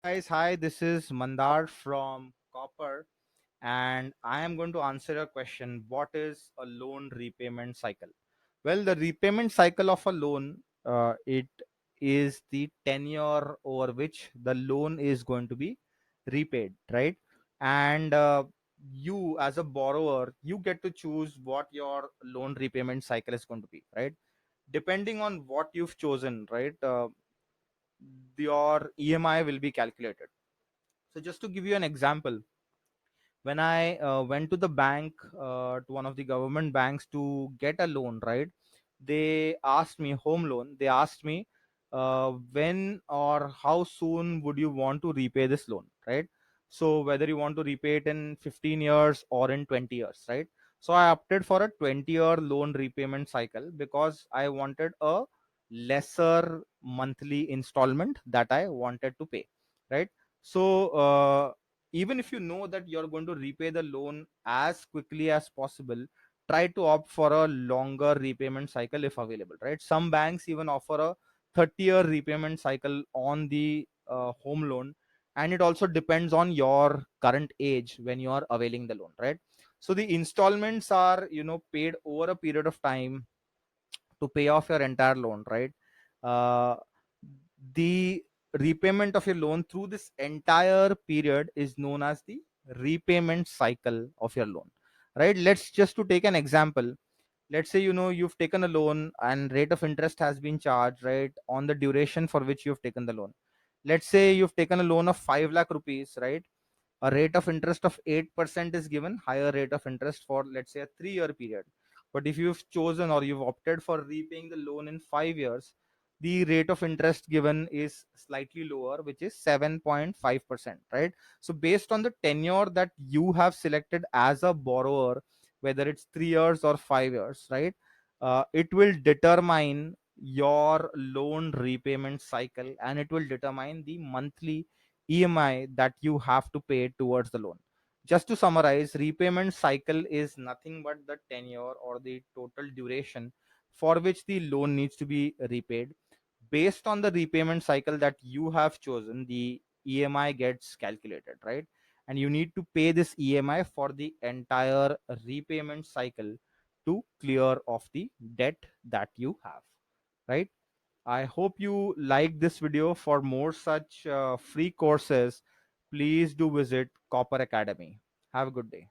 Guys, hi, this is Mandar from Copper, and I am going to answer a question. What is a loan repayment cycle? Well, the repayment cycle of a loan, it is the tenure over which the loan is going to be repaid, right? And you, as a borrower, you get to choose what your loan repayment cycle is going to be, right? Depending on what you've chosen, right? Your EMI will be calculated. So just to give you an example, when I went to the bank, to one of the government banks to get a loan, right? They asked me home loan. They asked me when or how soon would you want to repay this loan, right? So whether you want to repay it in 15 years or in 20 years, right? So I opted for a 20-year loan repayment cycle because I wanted a lesser monthly installment that I wanted to pay, right? So even if you know that you're going to repay the loan as quickly as possible, try to opt for a longer repayment cycle if available, right? Some banks even offer a 30-year repayment cycle on the home loan, and it also depends on your current age when you are availing the loan, right? So the installments are, paid over a period of time to pay off your entire loan, right? Uh, the repayment of your loan through this entire period is known as the repayment cycle of your loan, right? Let's just to take an example. Let's say you've taken a loan and rate of interest has been charged, right, on the duration for which you've taken the loan. Let's say you've taken a loan of 5 lakh rupees, right? A rate of interest of 8% is given, higher rate of interest for, let's say, a 3-year period. But if you've chosen or you've opted for repaying the loan in 5 years, the rate of interest given is slightly lower, which is 7.5%, right? So based on the tenure that you have selected as a borrower, whether it's 3 years or 5 years, right, it will determine your loan repayment cycle, and it will determine the monthly EMI that you have to pay towards the loan. Just to summarize, repayment cycle is nothing but the tenure or the total duration for which the loan needs to be repaid. Based on the repayment cycle that you have chosen, the EMI gets calculated, right? And you need to pay this EMI for the entire repayment cycle to clear off the debt that you have, right? I hope you like this video. For more such free courses, please do visit Copper Academy. Have a good day.